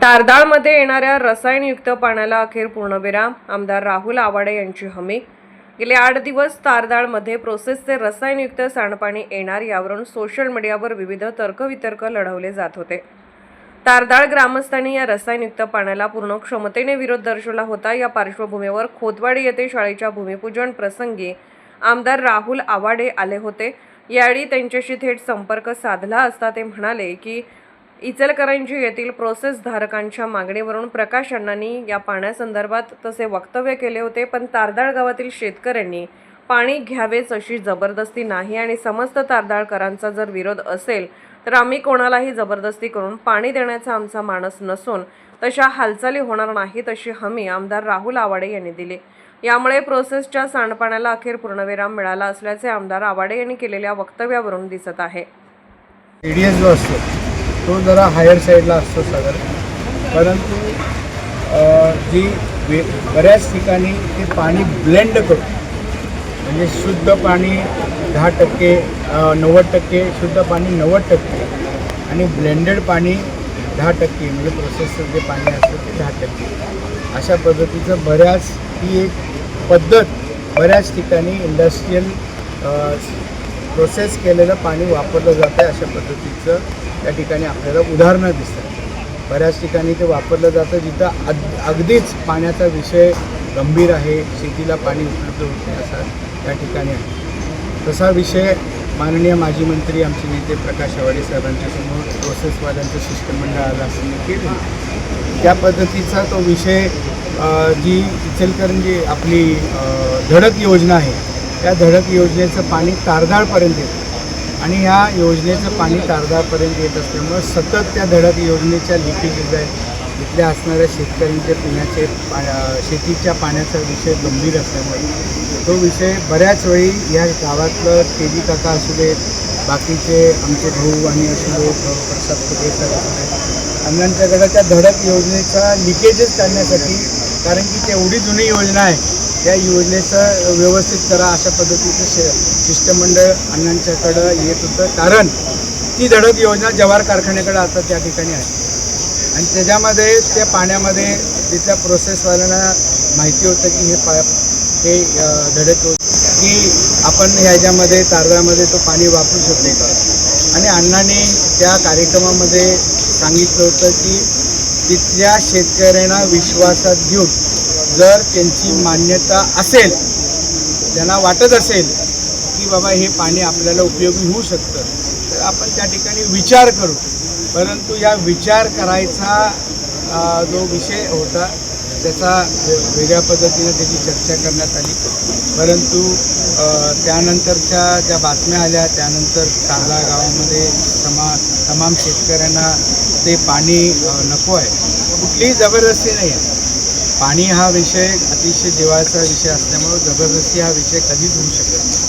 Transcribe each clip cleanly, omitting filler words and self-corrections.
तारदाळमध्ये येणाऱ्या रसायनयुक्त पाण्याला अखेर पूर्णविराम. आमदार राहुल आवाडे यांची हमी. गेले 8 दिवस तारदाळमध्ये प्रोसेसचे रसायनयुक्त सांडपाणी येणार यावरून सोशल मीडियावर विविध तर्कवितर्क लढवले जात होते. तारदाळ ग्रामस्थांनी या रसायनयुक्त पाण्याला पूर्ण क्षमतेने विरोध दर्शवला होता. या पार्श्वभूमीवर खोतवाडी येथे शाळेच्या भूमिपूजन प्रसंगी आमदार राहुल आवाडे आले होते. यावेळी त्यांच्याशी थेट संपर्क साधला असता ते म्हणाले की इचलकरंजी येथील प्रोसेसधारकांच्या मागणीवरून प्रकाश अण्णांनी या पाण्यासंदर्भात तसे वक्तव्य केले होते, पण तारदाळ गावातील शेतकऱ्यांनी पाणी घ्यावेच अशी जबरदस्ती नाही आणि समस्त तारदाळकरांचा जर विरोध असेल तर आम्ही कोणालाही जबरदस्ती करून पाणी देण्याचा आमचा मानस नसून तशा हालचाली होणार नाहीत अशी हमी आमदार राहुल आवाडे यांनी दिली. यामुळे प्रोसेसच्या सांडपाण्याला अखेर पूर्णविराम मिळाला असल्याचे आमदार आवाडे यांनी केलेल्या वक्तव्यावरून दिसत आहे. TDS जो असतो तो जरा हायर साईडला असतो साधारण, परंतु बऱ्याच ठिकाणी ते पाणी ब्लेंड करून म्हणजे शुद्ध पाणी 10%, 90% शुद्ध पाणी 90% आणि ब्लेंडेड पाणी 10% म्हणजे प्रोसेसचं जे पाणी असतं ते 10%. अशा पद्धतीचं ही एक पद्धत बऱ्याच ठिकाणी इंडस्ट्रियल प्रोसेस केलेलं पाणी वापरलं जातं. अशा पद्धतीचं त्या ठिकाणी आपल्याला उदाहरणं दिसतात. बऱ्याच ठिकाणी ते वापरलं जातं जिथं अगदीच पाण्याचा विषय गंभीर आहे, शेतीला पाणी उपलब्ध होत नाही असा त्या ठिकाणी आहे. तसा विषय माननीय माजी मंत्री आमचे नेते प्रकाश आवाडे साहेबांच्या समोर प्रोसेसवाल्यांचं शिष्टमंडळ आलं असं केलं. त्या पद्धतीचा तो विषय जी इचलकरंजी आपली धडक योजना आहे त्या धडक योजनेचं पाणी तारदाळपर्यंत येतं आणि ह्या योजनेचं पाणी तारदाळपर्यंत येत असल्यामुळं सतत त्या धडक योजनेच्या लिकेजेस आहेत. तिथल्या असणाऱ्या शेतकऱ्यांचे पिण्याचे शेतीच्या पाण्याचा विषय गंभीर असल्यामुळे तो विषय बऱ्याच वेळी या गावातलं तेजी काका असू देत, बाकीचे आमचे भाऊ आणि असे लोक प्रसाद फुटेकर असू देत, अण्णांच्याकडं त्या धडक योजनेचा लिकेजेस काढण्यासाठी, कारण की ती एवढी जुनी योजना आहे, त्या योजनेचं व्यवस्थित करा अशा पद्धतीचं शिष्टमंडळ अण्णांच्याकडं येत होतं. कारण ती धडक योजना जवार कारखान्याकडे आता त्या ठिकाणी आहे आणि त्याच्यामध्ये त्या पाण्यामध्ये तिथल्या प्रोसेसवाल्यांना माहिती होतं की हे धडक की आपण ह्याच्यामध्ये तारदाळमध्ये तो पाणी वापरू शकतो का. आणि अण्णांनी त्या कार्यक्रमामध्ये सांगितलं होतं की तिथल्या शेतकऱ्यांना विश्वासात घेऊन जर त्यांची मान्यता असेल, त्यांना वाटत असेल की बाबा हे पाणी आपल्याला उपयोगी होऊ शकतं तर आपण त्या ठिकाणी विचार करू. परंतु या विचार करायचा जो विषय होता त्याचा वेगळ्या पद्धतीनं त्याची चर्चा करण्यात आली. परंतु त्यानंतरच्या ज्या बातम्या आल्या त्यानंतर तारदाळ गावामध्ये तमाम शेतकऱ्यांना ते पाणी नको आहे. कुठलीही जबरदस्ती नाही आहे. पाणी हा विषय अतिशय जिव्हाळ्याचा विषय असल्यामुळं जबरदस्ती हा विषय कधीच होऊ शकत नाही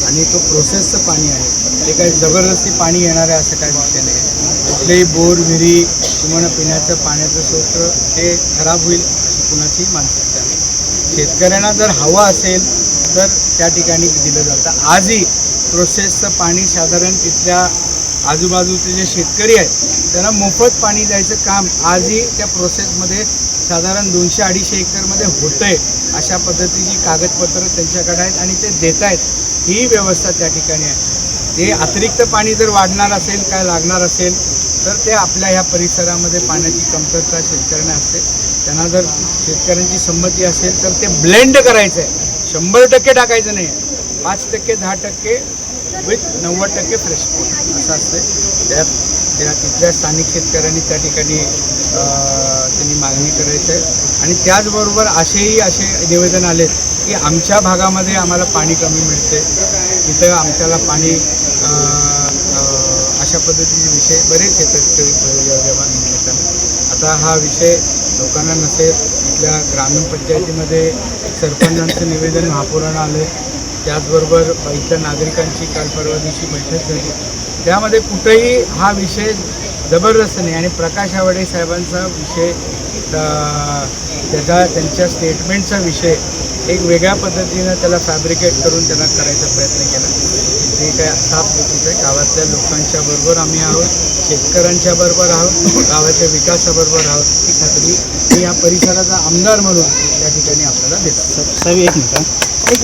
आणि तो प्रोसेसचं पाणी आहे, ते काही जबरदस्ती पाणी येणार आहे असं काही विषय नाही. कुठलेही बोर, विहिरी किंवा पिण्याचं पाण्याचं स्रोत ते खराब होईल अशी कुणाची मानसिकता नाही. शेतकऱ्यांना जर हवं असेल तर त्या ठिकाणी दिलं जातं. आजही प्रोसेसचं पाणी साधारण तिथल्या आजूबाजूचे जे शेतकरी आहेत त्यांना मोफत पाणी द्यायचं काम आजही त्या प्रोसेसमध्ये साधारण 200-250 एकरमध्ये होतं आहे. अशा पद्धतीची कागदपत्रं त्यांच्याकडे आहेत आणि ते देत आहेत. ही व्यवस्था त्या ठिकाणी आहे. ते अतिरिक्त पाणी जर वाढणार असेल, काय लागणार असेल तर ते आपल्या ह्या परिसरामध्ये पाण्याची कमतरता शेतकऱ्यांना असते. त्यांना जर शेतकऱ्यांची संमती असेल तर ते ब्लेंड करायचं आहे, 100% टाकायचं नाही आहे. 5%, 10% विथ 90% फ्रेश पोट असं असतं. त्या तिथल्या स्थानिक शेतकऱ्यांनी त्या ठिकाणी त्यांनी मागणी करायचं आहे. आणि त्याचबरोबर असे निवेदन आले की आमच्या भागामध्ये आम्हाला पाणी कमी मिळते, तिथं आमच्याला पाणी अशा पद्धतीचे विषय बरेच येतात. आता हा विषय लोकांना नसेल, इथल्या ग्रामीण पंचायतीमध्ये सरपंचांचं निवेदन महापौरांना आलं, त्याचबरोबर इथल्या नागरिकांची काल परवा दिवशी बैठक झाली. त्यामध्ये कुठेही हा विषय जबरदस्त नाही आणि प्रकाश आवाडे साहेबांचा विषय त्यांच्या स्टेटमेंटचा विषय एक वेगळ्या पद्धतीनं त्याला फॅब्रिकेट करून त्यांना करायचा प्रयत्न केला. ते काय साफ चुकीचं आहे. गावातल्या लोकांच्या बरोबर आम्ही आहोत, शेतकऱ्यांच्या बरोबर आहोत, गावाच्या विकासाबरोबर आहोत ही खात्री मी या परिसराचा आमदार म्हणून या ठिकाणी आपल्याला देतो. साहेब एक मिनिट